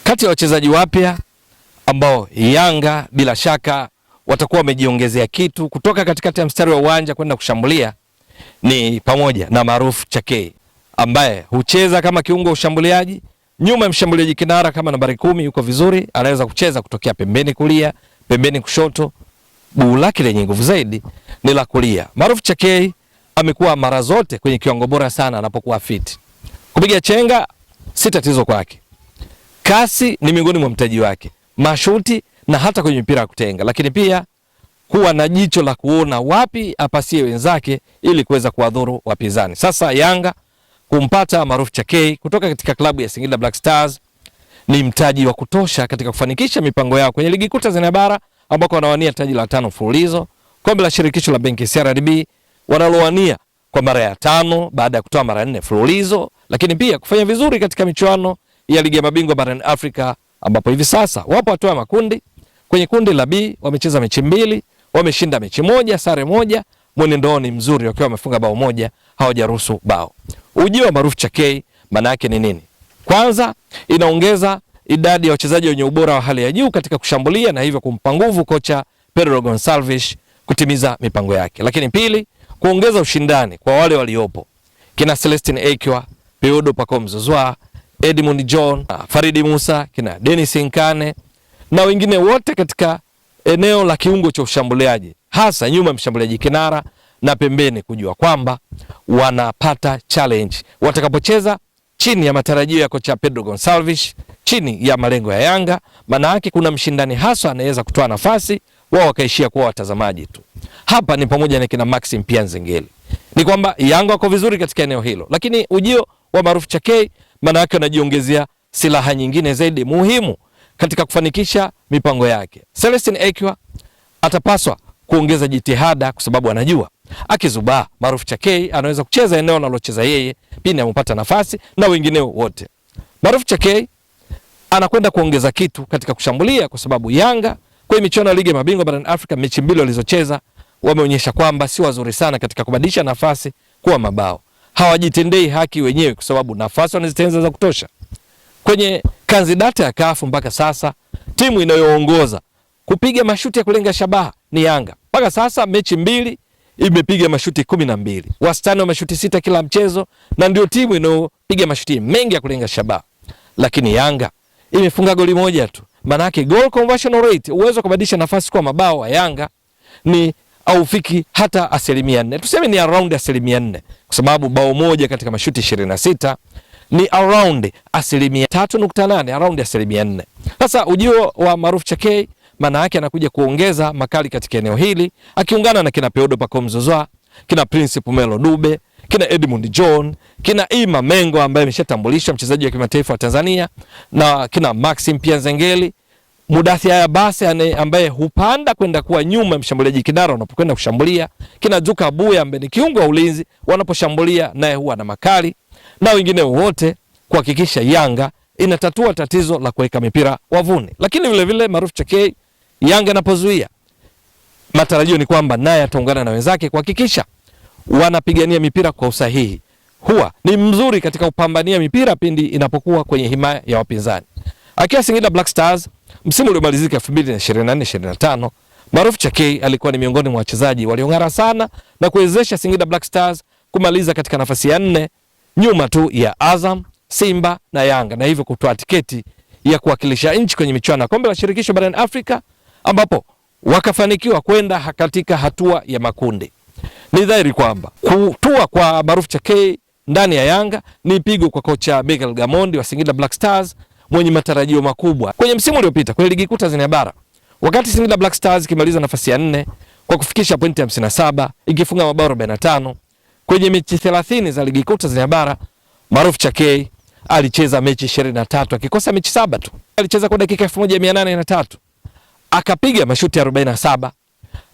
Kati ya wachezaji wapya ambao Yanga bila shaka watakuwa wamejiongezea kitu kutoka katikati ya mstari wa uwanja kwenda kushambulia ni pamoja na Maruf Chakei ambaye hucheza kama kiungo ushambuliaji, nyuma ya mshambuliaji kinara kama nambari 10 yuko vizuri, anaweza kucheza kutokea pembeni kulia, pembeni kushoto. Buu lake lenye nguvu zaidi ni la kulia. Maruf Chakei amekuwa mara zote kwenye kiwango bora sana anapokuwa fit. Kupiga chenga si tatizo kwake. Kasi ni miongoni mwa mtaji wake. Mashuti na hata kwenye mpira wa kutenga, lakini pia kuwa na jicho la kuona wapi apasie wenzake ili kuweza kuwadhuru wapinzani. Sasa Yanga kumpata Maruf Chakei kutoka katika klabu ya Singida Black Stars ni mtaji wa kutosha katika kufanikisha mipango yao kwenye ligi kuu Tanzania bara ambako wanawania taji la 5 mfululizo, kombe la shirikisho la benki CRDB wanalowania kwa mara ya 5 baada ya kutoa mara 4 mfululizo, lakini pia kufanya vizuri katika michuano ya ligi ya mabingwa barani Afrika ambapo hivi sasa wapo hatua ya makundi. Kwenye kundi la B wamecheza mechi 2, wameshinda mechi 1, sare 1, mwenendo ni mzuri wakiwa wamefunga bao 1, hawajaruhusu bao. Ujio wa Maruf Chakei maana yake ni nini? Kwanza, inaongeza idadi ya wachezaji wenye ubora wa hali ya juu katika kushambulia na hivyo kumpa nguvu kocha Pedro Gonçalves kutimiza mipango yake. Lakini pili, kuongeza ushindani kwa wale waliopo. Kina Celestine Ekwa, Peudo Pacome Zouzoua, Edmund John, Faridi Musa, kina Dennis Nkane na wengine wote katika eneo la kiungo cha ushambuliaji, hasa nyuma mshambuliaji kinara na pembeni, kujua kwamba wanapata challenge watakapocheza chini ya matarajio ya kocha Pedro Gonçalves, chini ya malengo ya Yanga. Maana yake kuna mshindani hasa anaweza kutoa nafasi, wao wakaishia kuwa watazamaji tu. Hapa ni pamoja na kina Maxim Pianzengeli. Ni kwamba Yanga wako vizuri katika eneo hilo, lakini ujio wa Maruf Chakei maana yake anajiongezea silaha nyingine zaidi muhimu katika kufanikisha mipango yake. Celestine Ekwa atapaswa kuongeza jitihada kwa sababu anajua akizubaa Maruf Chakei anaweza kucheza eneo analocheza yeye pindi amepata nafasi na wengineo wote. Maruf Chakei anakwenda kuongeza kitu katika kushambulia kwa sababu Yanga kwenye michuano ya ligi ya mabingwa barani Afrika mechi 2 walizocheza wameonyesha kwamba si wazuri sana katika kubadilisha nafasi kuwa mabao. Hawajitendei haki wenyewe kwa sababu nafasi wanazitengeneza za kutosha. Kwenye kanzidata ya CAF mpaka sasa timu inayoongoza kupiga mashuti ya kulenga shabaha ni Yanga. Mpaka sasa mechi 2 imepiga mashuti 12. Wastani wa mashuti 6 kila mchezo na ndio timu inayopiga mashuti mengi ya kulenga shabaha. Lakini Yanga imefunga goli 1 tu. Maana yake goal conversion rate, uwezo kubadilisha nafasi kwa mabao wa Yanga ni haufiki hata 4%. Tuseme ni around 4%, kwa sababu bao 1 katika mashuti 26 ni around 3.8%, around 4%. Sasa ujio wa Maruf Chakei maana yake anakuja kuongeza makali katika eneo hili, akiungana na kina Peudo Pacome Zouzoua, kina Prince Pumelo Dube, kina Edmund John, kina Ima Mengo ambaye ameshatambulishwa mchezaji wa kimataifa wa Tanzania, na kina Maxim Pianzengeli, Mudathia Yabase ambaye hupanda kwenda kuwa nyuma mshambuliaji kinara unapokwenda kushambulia, kina Duka Abuya ambaye ni kiungo wa ulinzi wanaposhambulia naye huwa na makali, na wengine wote kuhakikisha Yanga inatatua tatizo la kuweka mipira wavuni. Lakini vile vile Maruf Chakei, Yanga inapozuia, matarajio ni kwamba naye ataungana na wenzake kuhakikisha wanapigania mipira kwa usahihi. Huwa ni mzuri katika kupambania mipira pindi inapokuwa kwenye himaya ya wapinzani. Akiwa Singida Black Stars msimu uliomalizika 2024-2025, Maruf Chakei alikuwa ni miongoni mwa wachezaji waliong'ara sana na kuwezesha Singida Black Stars kumaliza katika nafasi ya 4 nyuma tu ya Azam, Simba na Yanga, na hivyo kutoa tiketi ya kuwakilisha nchi kwenye michuano ya kombe la shirikisho barani Afrika ambapo wakafanikiwa kwenda katika hatua ya makundi. Ni dhahiri kwamba kutua kwa Maruf Chakei ndani ya Yanga ni pigo kwa kocha Miguel Gamondi wa Singida Black Stars mwenye matarajio makubwa. Kwenye msimu uliopita kwenye ligi kuu Tanzania bara, wakati Singida Black Stars ikimaliza nafasi ya 4 kwa kufikisha pointi 57 ikifunga mabao 45 kwenye mechi 30 za ligi kuu Tanzania bara, Maruf Chakei alicheza mechi 23 akikosa mechi 7 tu. Alicheza kwa dakika 1803 akapiga mashuti 47,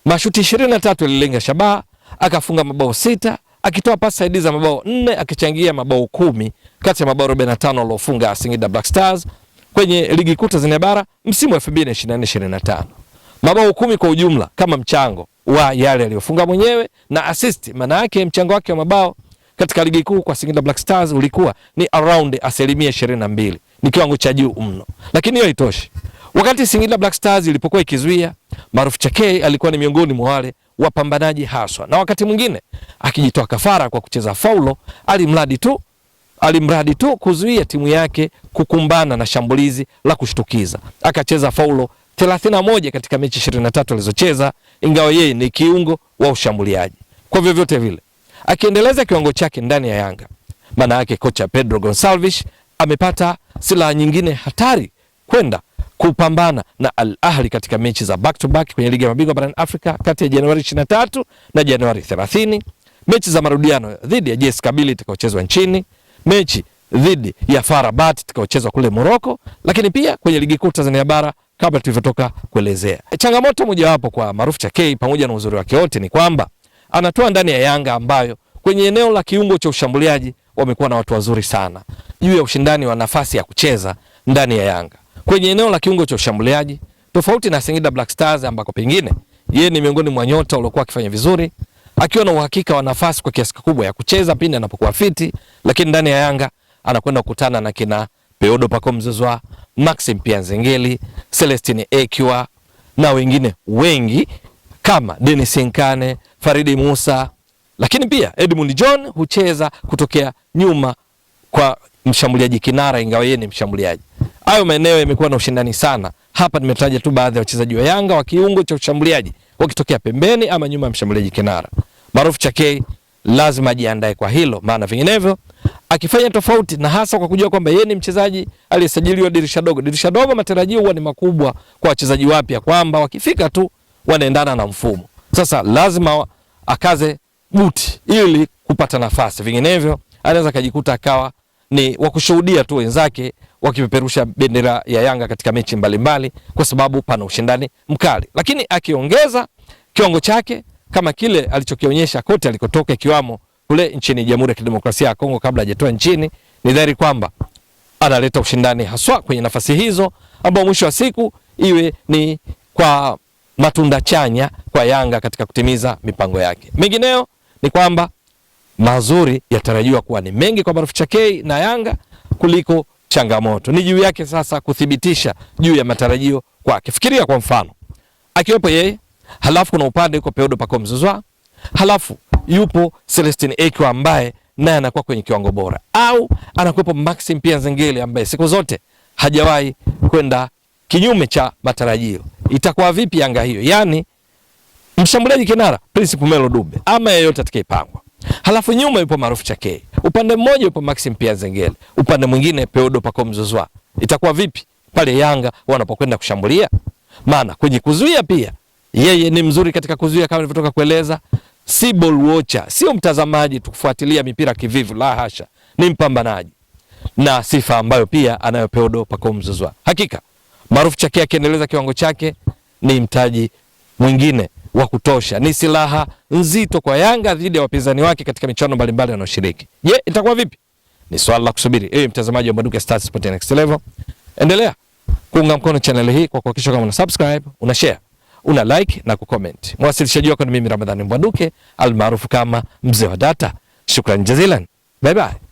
mashuti 23 alilenga shabaha, akafunga mabao 6, akitoa pasi saidizi za mabao 4, akichangia mabao 10 kati ya mabao 45 aliofunga Singida Black Stars kwenye ligi kuu Tanzania bara msimu wa 2024-2025. Mabao 10 kwa ujumla kama mchango wa yale aliyofunga mwenyewe na assist. Maana yake mchango wake wa mabao katika ligi kuu kwa Singida Black Stars ulikuwa ni around 22%. ni kiwango cha juu mno. Lakini hiyo haitoshi. Wakati Singida Black Stars ilipokuwa ikizuia, Maruf Chakei alikuwa ni miongoni mwa wale wapambanaji haswa, na wakati mwingine akijitoa kafara kwa kucheza faulo, alimradi tu kuzuia timu yake kukumbana na shambulizi la kushtukiza. Akacheza faulo 31 katika mechi 23 alizocheza, ingawa yeye ni kiungo wa ushambuliaji. Kwa vyovyote vile, akiendeleza kiwango chake ndani ya Yanga, maana yake kocha Pedro Gonçalves amepata silaha nyingine hatari kwenda kupambana na Al Ahly katika mechi za back to back kwenye ligi ya mabingwa barani Afrika kati ya Januari 23 na Januari 30, mechi za marudiano dhidi ya JS Kabylie itakayochezwa nchini, mechi dhidi ya FAR Rabat itakayochezwa kule Morocco, lakini pia kwenye ligi kuu Tanzania bara kabla tulivyotoka kuelezea. Changamoto mojawapo kwa Maruf Chakei pamoja na uzuri wake wote ni kwamba anatoa ndani ya Yanga ambayo kwenye eneo la kiungo cha ushambuliaji wamekuwa na watu wazuri sana juu ya ushindani wa nafasi ya kucheza ndani ya Yanga. Kwenye eneo la kiungo cha ushambuliaji, tofauti na Singida Black Stars ambako pengine yeye ni miongoni mwa nyota waliokuwa akifanya vizuri, akiwa na uhakika wa nafasi kwa kiasi kikubwa ya kucheza pindi anapokuwa fiti, lakini ndani ya Yanga anakwenda kukutana na kina Peodo Pacome Zouzoua, Maxim Pia Nzengeli, Celestine Ekwa na wengine wengi kama Dennis Nkane, Faridi Musa, lakini pia Edmund John hucheza kutokea nyuma kwa mshambuliaji kinara, ingawa yeye ni mshambuliaji. Hayo maeneo yamekuwa na ushindani sana. Hapa nimetaja tu baadhi ya wachezaji wa Yanga wa kiungo cha ushambuliaji wakitokea pembeni ama nyuma ya mshambuliaji kinara. Maruf Chakei lazima ajiandae kwa hilo, maana vinginevyo akifanya tofauti, na hasa kwa kujua kwamba yeye ni mchezaji aliyesajiliwa dirisha dogo. Dirisha dogo matarajio huwa ni makubwa kwa wachezaji wapya kwamba wakifika tu wanaendana na mfumo. Sasa lazima akaze buti ili kupata nafasi, vinginevyo anaweza kujikuta akawa ni wakushuhudia tu wenzake wakipeperusha bendera ya Yanga katika mechi mbalimbali, kwa sababu pana ushindani mkali. Lakini akiongeza kiwango chake kama kile alichokionyesha kote alikotoka, ikiwamo kule nchini Jamhuri ya Kidemokrasia ya Kongo kabla hajatoa nchini, ni dhahiri kwamba analeta ushindani haswa kwenye nafasi hizo, ambao mwisho wa siku iwe ni kwa matunda chanya kwa Yanga katika kutimiza mipango yake. Mengineo ni kwamba mazuri yatarajiwa kuwa ni mengi kwa Maruf Chakei na Yanga kuliko changamoto. Ni juu yake sasa kuthibitisha juu ya matarajio kwake. Fikiria kwa mfano, akiwepo yeye, halafu kuna upande yuko Peodo Pacome Zouzoua, halafu yupo Celestine Ekwa ambaye naye anakuwa kwenye kiwango bora, au anakuwepo Maxim Pia Nzengeli ambaye siku zote hajawahi kwenda kinyume cha matarajio. Itakuwa vipi Yanga hiyo? Yani mshambuliaji kinara Prince Pumelo Dube ama yeyote atakayepangwa, halafu nyuma yupo Maruf Chakei, upande mmoja yupo Maxim Pia Nzengeli, upande mwingine Peodo Pacome Zouzoua. Itakuwa vipi pale Yanga wanapokwenda kushambulia? Maana kwenye kuzuia pia yeye ni mzuri katika kuzuia, kama nilivyotoka kueleza. Si ball watcher, sio mtazamaji tukufuatilia mipira kivivu, la hasha, ni mpambanaji, na sifa ambayo pia anayo Peodo Pacome Zouzoua. Hakika Maruf Chakei akiendeleza kiwango chake ni mtaji mwingine wa kutosha, ni silaha nzito kwa Yanga dhidi ya wapinzani wake katika michuano mbalimbali wanaoshiriki. Je, itakuwa vipi? Ni swali la kusubiri. Ewe mtazamaji wa Mbwaduke Stats Sport Next Level, endelea kuunga mkono channel hii kwa kuhakikisha kama una subscribe, una share, una like na kucomment. Mwasilishaji wako ni mimi Ramadhani Mbwaduke almaarufu kama Mzee wa Data. Shukrani jazilan. Bye bye.